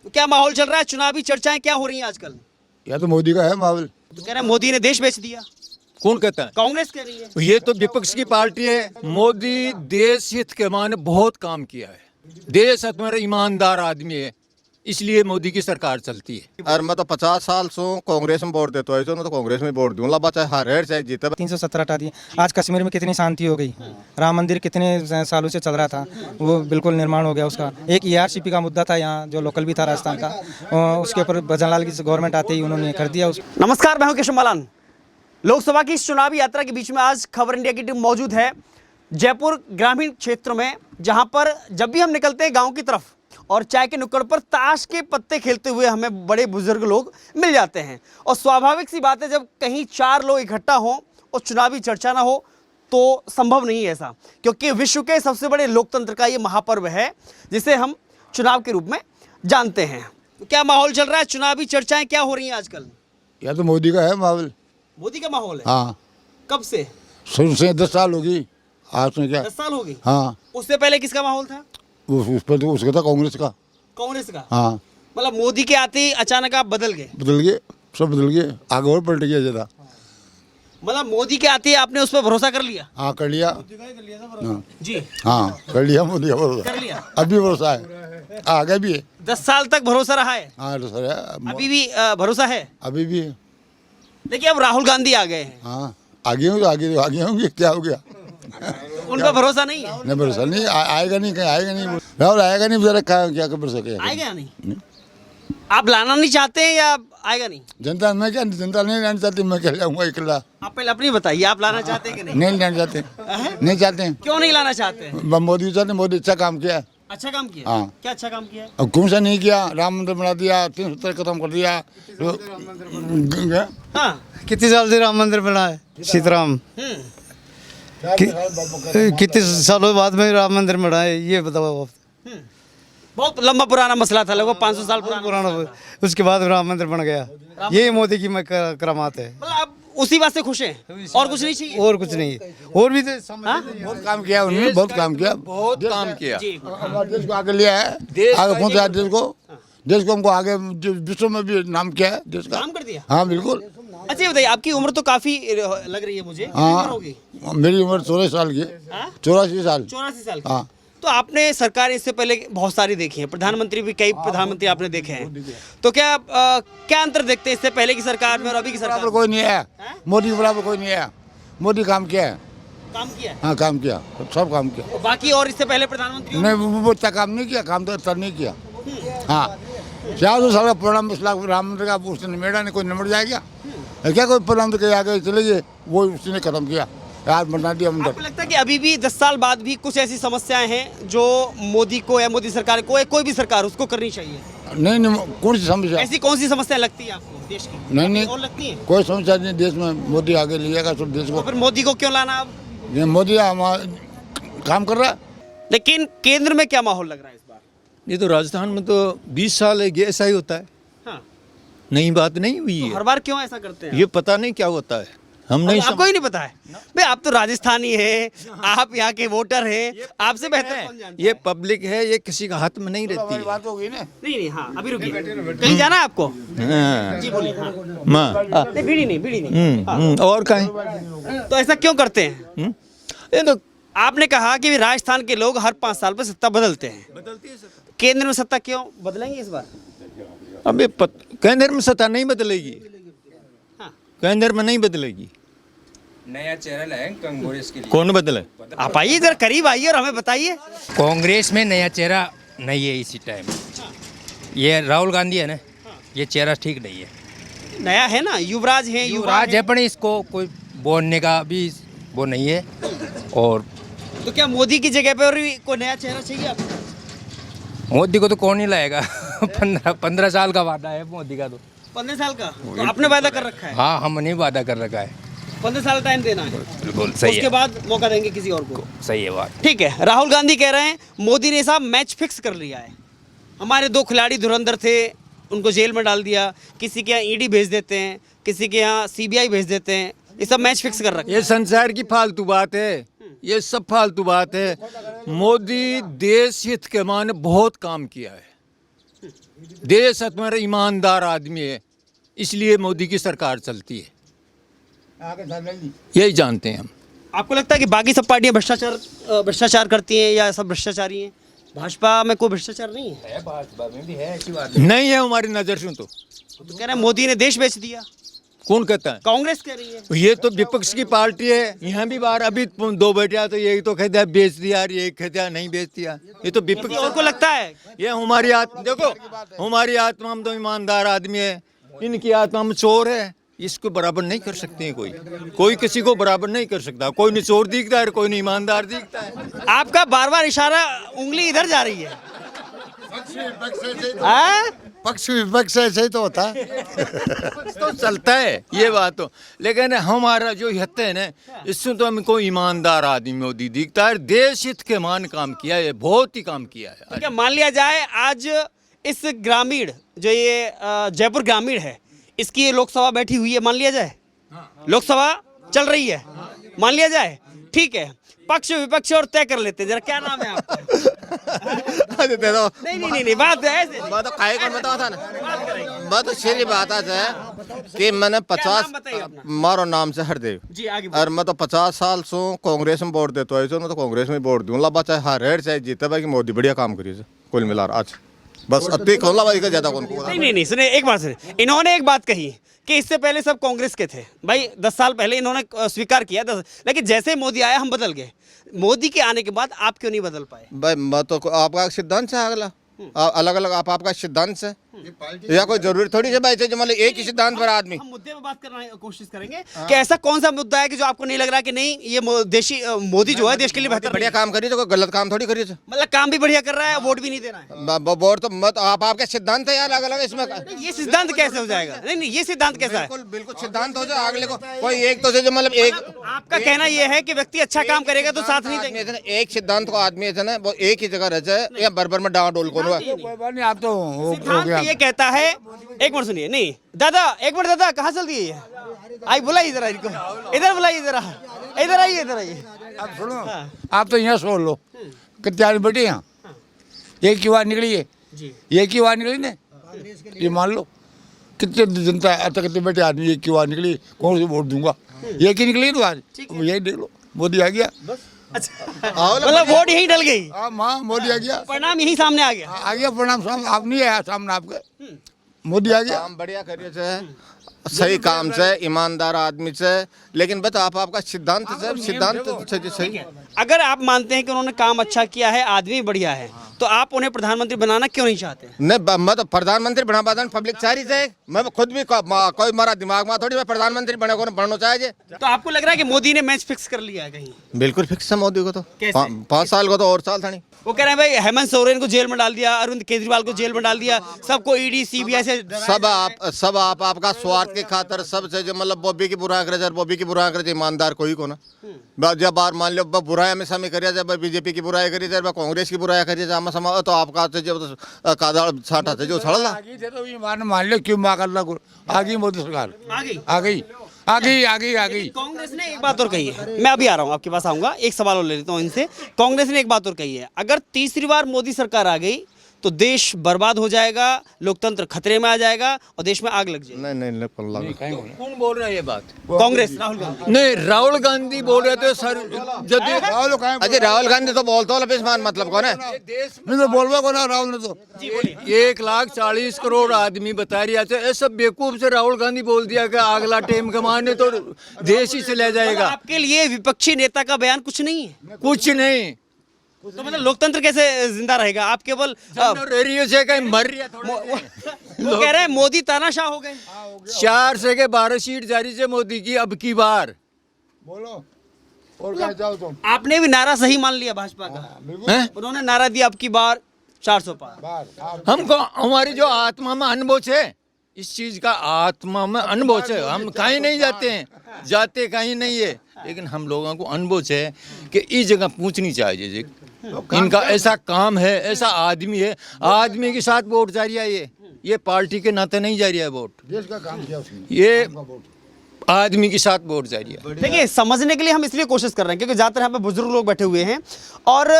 तो क्या माहौल चल रहा है, चुनावी चर्चाएं क्या हो रही हैं आजकल? या तो मोदी का है माहौल। तो कह रहे हैं मोदी ने देश बेच दिया, कौन कहता है? कांग्रेस कह रही है। ये तो विपक्ष की पार्टी है। मोदी देश हित के माने बहुत काम किया है। देश हमारा ईमानदार आदमी है, इसलिए मोदी की सरकार चलती है। और मैं तो 50 साल से कांग्रेस में वोट देता हूँ, मैं तो कांग्रेस में वोट दूंगा, बच्चा हार चाहे जीते। 317 हटा दिए। आज कश्मीर में कितनी शांति हो गई। राम मंदिर कितने सालों से चल रहा था, वो बिल्कुल निर्माण हो गया उसका। एक ERCP का मुद्दा था यहाँ जो लोकल भी था राजस्थान का, उसके ऊपर भजनलाल की गवर्नमेंट आते ही उन्होंने कर दिया। नमस्कार, मैं हूं केशव मालान। लोकसभा की इस चुनावी यात्रा के बीच में आज खबर इंडिया की टीम मौजूद है जयपुर ग्रामीण क्षेत्र में, जहां पर जब भी हम निकलते हैं गांव की तरफ और चाय के नुक्कड़ पर ताश के पत्ते खेलते हुए हमें बड़े बुजुर्ग लोग मिल जाते हैं। और स्वाभाविक सी बात है, जब कहीं 4 लोग इकट्ठा हों और चुनावी चर्चा ना हो तो संभव नहीं है ऐसा, क्योंकि विश्व के सबसे बड़े लोकतंत्र का ये महापर्व है जिसे हम चुनाव के रूप में जानते हैं। तो क्या माहौल चल रहा है, चुनावी चर्चाएं क्या हो रही हैं आजकल? या तो मोदी का है माहौल। मोदी का माहौल है। हाँ, कब से? शुरू से 10 साल होगी, आज में क्या। 10 साल हो गई। हाँ, उससे पहले किसका माहौल था? उस पर तो उसका था कांग्रेस का। कांग्रेस का। हाँ, मतलब मोदी के आते ही अचानक आप बदल गए? बदल गए, सब बदल गए, आगे और पलट गया ज़्यादा। मतलब मोदी के आते ही आपने उस पर भरोसा कर लिया? हाँ, कर लिया। हाँ, जी हाँ, कर लिया मोदी का भरोसा। कर लिया। अभी भरोसा है, आगे भी है। 10 साल तक भरोसा रहा है, हाँ तो सर, अभी भी भरोसा है। अभी भी है। देखिए अब राहुल गांधी आ गए हैं, हाँ, आगे होंगे, आगे होंगे, क्या हो गया। उन पर भरोसा नहीं है? नहीं, भरोसा नहीं, आएगा नहीं, कहीं आएगा नहीं, राहुल आएगा नहीं, बेचारा क्या कर सके। आएगा नहीं? आप लाना नहीं चाहते हैं या आएगा नहीं? जनता मैं क्या, जनता नहीं लाना चाहती, मैं क्या लाऊंगा अकेला। आप पहले अपनी बताइए, आप लाना चाहते हैं कि नहीं? नहीं लाना चाहते, नहीं चाहते हैं। क्यों नहीं लाना चाहते हैं? मोदी चाहते, मोदी अच्छा काम किया। अच्छा काम किया? हाँ। क्या अच्छा काम किया है? अब कौन सा नहीं किया, राम मंदिर बना दिया, 370 खत्म कर दिया। हाँ। कितने साल से राम मंदिर बना है? सीताराम कितने सालों बाद में राम मंदिर बना है, ये बताओ आप। बहुत लंबा पुराना मसला था, लगभग 500 साल पुराना। उसके बाद राम मंदिर बन गया, ये मोदी की करामात है। मतलब आप उसी बात से खुश हैं और कुछ नहीं चाहिए? और कुछ नहीं, और भी तो बहुत काम किया उन्होंने, बहुत काम किया, बहुत काम किया। हमारे देश को आगे लिया है, आगे पहुँचाया देश को हमको आगे विश्व में भी नाम किया है देश का। काम कर दिया। हाँ बिल्कुल। अच्छा ये बताइए, आपकी उम्र तो काफी लग रही है मुझे। कितनी उम्र होगी? मेरी उम्र 84 साल की, 84 साल। 84 साल की। हाँ। तो आपने सरकार इससे पहले बहुत सारी देखी है, प्रधानमंत्री भी कई प्रधानमंत्री आपने देखे हैं, तो क्या क्या अंतर देखते हैं इससे पहले की सरकार में और अभी की सरकार बराबर में? कोई नहीं है, मोदी के बराबर कोई नहीं है। मोदी काम किया है। काम किया है? हाँ, काम किया, सब काम किया। और बाकी और इससे पहले प्रधानमंत्री नहीं, वो इतना काम नहीं किया, काम तो इतना नहीं किया। हाँ, 400 साल का पुराना मसला राम मंदिर का उसने निमेड़ा नहीं, कोई निमट जाएगा क्या? कोई प्रधानमंत्री के आगे चले गए, वो उसने खत्म किया, आज बना दिया मंदिर। आपको लगता है कि अभी भी 10 साल बाद भी कुछ ऐसी समस्याएं हैं जो मोदी को या मोदी सरकार को या कोई भी सरकार उसको करनी चाहिए? नहीं, कौन सी समस्या? ऐसी कौन सी समस्या लगती है आपको देश की? नहीं, और लगती है? कोई समस्या नहीं देश में, मोदी आगे लिएगा सब देश तो को। फिर मोदी को क्यों लाना अब? ये मोदी काम कर रहा है। लेकिन केंद्र में क्या माहौल लग रहा है इस बार? ये तो राजस्थान में तो 20 साल है, ये ऐसा ही होता है। हाँ। नई बात नहीं हुई तो है। हर बार क्यों ऐसा करते हैं? ये पता नहीं क्या होता है, हम नहीं आपको ही नहीं पता है? भाई आप तो राजस्थानी है, आप यहाँ के वोटर हैं, आपसे बेहतर कौन जानता ये है? पब्लिक है, ये किसी का हाथ में नहीं रहती है। बात होगी ना। नहीं, हाँ अभी रुकिए, कहीं जाना है आपको? हाँ। जी बोलिए। हाँ। माँ। नहीं, बीड़ी नहीं। हाँ। और कहीं तो ऐसा क्यों करते हैं? ये तो आपने कहा कि राजस्थान के लोग हर 5 साल पर सत्ता बदलते हैं, केंद्र में सत्ता क्यों बदलेंगे इस बार? अबे केंद्र में सत्ता नहीं बदलेगी, हाँ। केंद्र में नहीं बदलेगी। नया चेहरा लाए कांग्रेस के लिए। कौन बदले? आप आइए इधर करीब आइए और हमें बताइए। कांग्रेस में नया चेहरा नहीं है इसी टाइम। ये राहुल गांधी है ना, ये चेहरा ठीक नहीं है। नया है ना, युवराज हैं, युवराज है पर इसको कोई बोलने का भी वो नहीं है। और तो क्या मोदी की जगह पर कोई नया चेहरा चाहिए आपको? मोदी को तो कौन ही लाएगा। 15 साल का वादा है मोदी का तो। 15 साल का तो आपने वादा कर रखा है? हाँ, हमने वादा कर रखा है। 15 साल टाइम देना है, बिल्कुल सही उसके है, बाद मौका देंगे किसी और को। सही है बात। ठीक है, राहुल गांधी कह रहे हैं मोदी ने साहब मैच फिक्स कर लिया है, हमारे 2 खिलाड़ी धुरंधर थे, उनको जेल में डाल दिया, किसी के यहाँ ईडी भेज देते हैं, किसी के यहाँ सीबीआई भेज देते हैं, ये सब मैच फिक्स कर रखा है। ये संसार की फालतू बात है, ये सब फालतू बात है। मोदी देश हित के माने बहुत काम किया है, देश हमारा ईमानदार आदमी है, इसलिए मोदी की सरकार चलती है। यही जानते हैं हम। आपको लगता है कि बाकी सब पार्टियां भ्रष्टाचार करती हैं या सब भ्रष्टाचारी हैं? भाजपा में कोई भ्रष्टाचार नहीं है? नहीं है हमारी नज़र से। तो कह रहे हैं मोदी ने देश बेच दिया, कौन कहता है? कांग्रेस कह रही है। ये तो विपक्ष की पार्टी है। यहाँ भी बाहर अभी 2 बेटियां तो यही तो कहते हैं बेच दिया, ये कहते हैं नहीं बेच दिया। ये तो विपक्ष और को लगता है ये हमारी आत्मा, देखो हमारी आत्मा, हम तो ईमानदार आदमी है, इनकी आत्मा हम चोर है। इसको बराबर नहीं कर सकते हैं कोई किसी को बराबर नहीं कर सकता। कोई नहीं चोर दिखता है, कोई नहीं ईमानदार दिखता है। आपका बार बार इशारा, उंगली इधर जा रही है। हाँ? पक्ष विपक्ष ऐसे ही तो होता है। तो चलता है ये बात तो, लेकिन हमारा जो हित है ना, इसमें तो हमको ईमानदार आदमी मोदी दिखता है। देश हित के मान काम किया है, बहुत ही काम किया है। ठीक है, मान लिया जाए आज इस ग्रामीण जो ये जयपुर ग्रामीण है, इसकी ये लोकसभा बैठी हुई है, मान लिया जाए लोकसभा चल रही है, मान लिया जाए, ठीक है, पक्ष विपक्ष और तय कर लेते हैं। जरा क्या नाम है आपका? नहीं, बात है ऐसे। बात काय कौन बताओ था ना, बात सीधी बात है कि मैंने 50 मारो नाम से हरदेव जी, आगे और मैं तो 50 साल से कांग्रेस में वोट देता है, मैं तो कांग्रेस में वोट दूंगा। ला चाहे हार चाहे जीते भाई, मोदी बढ़िया काम करिए कुल मिला आज बस। अति कौन भाई का ज्यादा कौन को? नहीं, सुने एक बात सुने, इन्होंने एक बात कही कि इससे पहले सब कांग्रेस के थे भाई। 10 साल पहले इन्होंने स्वीकार किया, लेकिन जैसे मोदी आया हम बदल गए। मोदी के आने के बाद आप क्यों नहीं बदल पाए? भाई मैं तो आपका सिद्धांत है अगला अलग अलग आपका सिद्धांत है, या कोई जरूरी थोड़ी है भाई जो मतलब एक ही सिद्धांत पर आदमी। हम मुद्दे पे बात करना कोशिश करेंगे कि ऐसा कौन सा मुद्दा है कि जो आपको नहीं लग रहा कि नहीं ये मोदी जो है देश के लिए बेहतर बढ़िया काम करिए, तो कोई गलत काम थोड़ी करिए। मतलब काम भी बढ़िया कर रहा है, वोट भी नहीं दे रहा है। वोट तो मत आपके सिद्धांत है यार अलग अलग इसमें। ये सिद्धांत कैसे हो जाएगा? नहीं, ये सिद्धांत कैसा है? बिल्कुल सिद्धांत हो जाए अगले को कोई एक तो जो मतलब एक आपका कहना ये है कि व्यक्ति अच्छा काम करेगा तो साथ नहीं देंगे। एक सिद्धांत को आदमी है ना वो एक ही जगह रह जाए या बरबर में डावाडोल को कोई बात नहीं, आप तो हो सिद्धांत गया। ये कहता है, एक मिनट सुनिए, नहीं दादा, एक मिनट दादा, कहाँ चल दिए ये? आई बुलाइए जरा इनको, इधर बुलाइए जरा, इधर आइए, इधर आइए। आप सुनो, आप तो यहाँ सोच लो कितने आदमी बैठे यहाँ, एक की बात निकली है, एक की बात निकली ना, ये मान लो कितने जनता अब तक कितने बैठे आदमी, एक की बात निकली, कौन सी वोट दूंगा, एक ही निकली तो आज यही देख लो, मोदी आ गया। मतलब वोट यही डल गई, हाँ मोदी आ गया, परिणाम यही सामने आ गया। आ गया परिणाम सामने। आप नहीं आया सामने आपके, मोदी आ गया। काम बढ़िया करिए से सही काम से ईमानदार आदमी से, लेकिन बस आपका सिद्धांत से सिद्धांत सही। अगर आप मानते हैं कि उन्होंने काम अच्छा किया है, आदमी बढ़िया है, तो आप उन्हें प्रधानमंत्री बनाना क्यों नहीं चाहते? नहीं मैं तो प्रधानमंत्री बना पाता पब्लिक चाह रही है, मैं खुद भी कोई मारा दिमाग में थोड़ी मैं प्रधानमंत्री बने को बनना चाहिए। तो आपको लग रहा है कि मोदी ने मैच फिक्स कर लिया है कहीं? बिल्कुल फिक्स है मोदी को तो, कैसे? 5 साल को तो और साल था नहीं। वो कह रहे हैं भाई हेमंत सोरेन को जेल में डाल दिया, अरविंद केजरीवाल को जेल में डाल दिया, सबको ईडी सीबीआई से सब आपका स्वार्थ के खातर सबसे जो मतलब बॉबी की बुरा करे, बॉबी की बुरा करे, ईमानदार कोई को ना। जब बार मान लो बुराई हमेशा में करिए, जब बीजेपी की बुराई करिए, जब कांग्रेस की बुराई करिए, जब समा तो आपका जब कादाड़ छाटा से जो छड़ला तो ये मान लो क्यों माँ करना आ गई मोदी सरकार, आ गई। कांग्रेस ने एक बात और कही है, मैं अभी आ रहा हूँ आपके पास आऊंगा, एक सवाल और ले लेता हूँ इनसे। कांग्रेस ने एक बात और कही है, अगर तीसरी बार मोदी सरकार आ गई तो देश बर्बाद हो जाएगा, लोकतंत्र खतरे में आ जाएगा और देश में आग लग जाएगी। नहीं कौन बोल रहा है ये बात? कांग्रेस, राहुल गांधी। नहीं, राहुल गांधी बोल रहे थे सर। जब अजय राहुल गांधी तो बोलता हो मतलब कौन है? मैं तो बोलवा को ना राहुल ने तो 1,40,00,000 आदमी बता रही है, ऐसा बेवकूफ से राहुल गांधी बोल दिया कि अगला टाइम कमाने तो देश ही चला जाएगा। आपके लिए विपक्षी नेता का बयान कुछ नहीं है? कुछ नहीं, तो मतलब लोकतंत्र कैसे जिंदा रहेगा? आप केवल रेडियो से कहीं मर रही है वो कह रहे हैं मोदी तानाशाह हो गए। 4 से के 12 सीट जारी से मोदी की अब की बार। बोलो और क्या चाहो तुम? आपने भी नारा सही मान लिया भाजपा का, हैं? उन्होंने नारा दिया अब की बार 400 पार। हमको हमारी जो आत्मा में अनुभव है, इस चीज का आत्मा में अनुभव है। हम कहीं नहीं जाते हैं, जाते कहीं नहीं है, लेकिन हम लोगों को अनुभव है कि इस जगह पूछनी चाहिए। इनका ऐसा काम है, ऐसा आदमी है, आदमी के साथ वोट जा रही है। ये पार्टी के नाते नहीं जा रही है वोट, देश का काम किया उसने, ये आदमी के साथ वोट जा रही है। देखिए, समझने के लिए हम इसलिए कोशिश कर रहे हैं क्योंकि ज़्यादातर यहाँ पे बुजुर्ग लोग बैठे हुए हैं और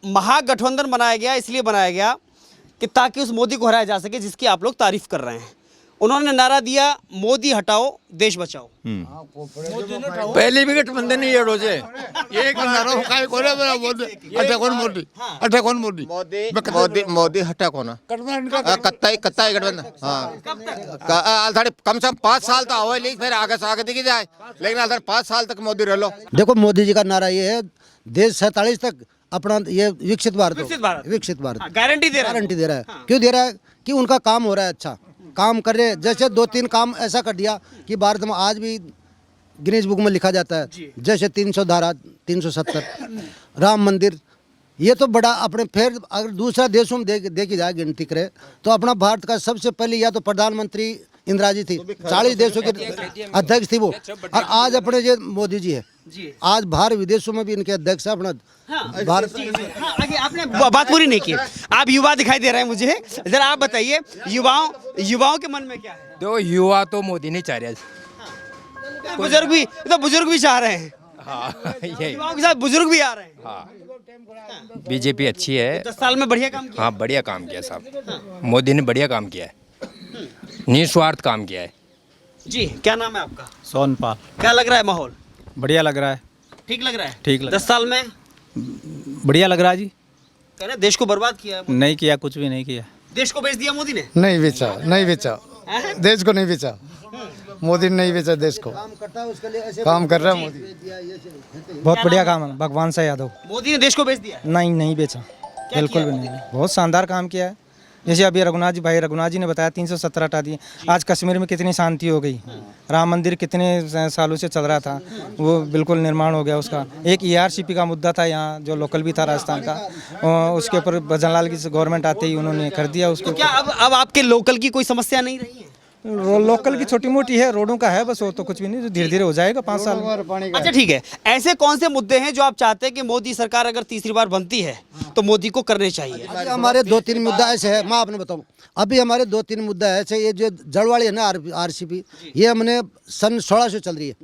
महागठबंधन बनाया गया, इसलिए बनाया गया कि ताकि उस मोदी को हराया जा सके जिसकी आप लोग तारीफ कर रहे हैं। उन्होंने नारा दिया, मोदी हटाओ देश बचाओ। पहली भी गठबंधन नहीं है रोजे एक मोदी हटा को ना कत्ता गठबंधन हाँ थोड़े कम से कम 5 साल तो आओ लेकिन फिर आगे दिखी जाए, लेकिन 5 साल तक मोदी रह लो। देखो मोदी जी का नारा ये है, देश 47 तक अपना ये विकसित भारत हो। विकसित भारत गारंटी दे रहा है। गारंटी दे रहा है। क्यों दे रहा है? कि उनका काम हो रहा है, अच्छा काम कर रहे हैं। जैसे 2-3 काम ऐसा कर दिया कि भारत में आज भी गिनीज बुक में लिखा जाता है, जैसे 300 धारा 370 राम मंदिर, ये तो बड़ा अपने। फिर अगर दूसरा देशों में देखी जाए गिनती करे तो अपना भारत का सबसे पहले या तो प्रधानमंत्री इंदिरा जी थी, 40 देशों के अध्यक्ष थी वो, और आज अपने ये मोदी जी है। आज बाहर विदेशों में भी इनके अध्यक्ष है अपना भारत। आगे आपने बात पूरी नहीं की। आप युवा दिखाई दे रहे हैं मुझे, जरा आप बताइए युवाओं के मन में क्या है? तो युवा तो मोदी नहीं चाह रहे। बुजुर्ग भी चाह रहे हैं। हाँ यही युवाओं के साथ बुजुर्ग भी आ रहे हैं। हाँ बीजेपी अच्छी है। 10 साल में बढ़िया काम किया। हाँ बढ़िया काम किया साहब, मोदी ने बढ़िया काम किया है, निस्वार्थ काम किया है। जी क्या नाम है आपका? सोनपाल। क्या लग रहा है माहौल? बढ़िया लग रहा है। ठीक लग रहा है? ठीक लग 10 साल में बढ़िया लग रहा है जी। कह रहे देश को बर्बाद किया है। नहीं किया, कुछ भी नहीं किया। देश को बेच दिया मोदी ने। नहीं बेचा, नहीं बेचा देश को, नहीं बेचा मोदी ने, नहीं बेचा देश को। काम कर रहा है मोदी। बहुत बढ़िया काम है भगवान से यादव। मोदी ने देश को बेच दिया। नहीं बेचा, बिल्कुल भी नहीं। बहुत शानदार काम किया है। जैसे अभी रघुनाथ जी ने बताया 370 हटा दिए। आज कश्मीर में कितनी शांति हो गई। राम मंदिर कितने सालों से चल रहा था, वो बिल्कुल निर्माण हो गया उसका। एक ERCP का मुद्दा था यहाँ, जो लोकल भी था राजस्थान का, उसके ऊपर भजनलाल की गवर्नमेंट आते ही उन्होंने कर दिया उसको। क्या अब आपके लोकल की कोई समस्या नहीं रही है? लोकल की छोटी मोटी है, रोडों का है बस, वो तो कुछ भी नहीं, धीरे धीरे हो जाएगा 5 साल में। अच्छा ठीक है, ऐसे कौन से मुद्दे हैं जो आप चाहते हैं कि मोदी सरकार अगर तीसरी बार बनती है तो मोदी को करने चाहिए? अभी हमारे 2-3 मुद्दा ऐसे है, मैं आपने बताऊं, अभी हमारे 2-3 मुद्दा ऐसे, ये जो जड़वाड़ी है ना RCP, ये हमने सन 16 से चल रही है।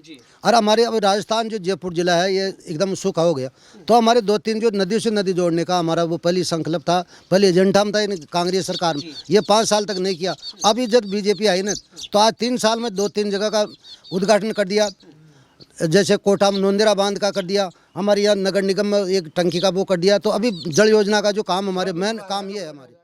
और हमारे अब राजस्थान जो जयपुर जिला है ये एकदम सूखा हो गया। तो हमारे 2-3 जो नदियों से नदी जोड़ने का हमारा वो पहली संकल्प था, पहले एजेंडा में था कांग्रेस सरकार में, ये 5 साल तक नहीं किया। अभी जब BJP आई ना तो आज 3 साल में 2-3 जगह का उद्घाटन कर दिया। जैसे कोटा में नोंदेरा बांध का कर दिया, हमारे यहाँ नगर निगम में एक टंकी का वो कर दिया। तो अभी जल योजना का जो काम हमारे मेन काम ये है हमारे।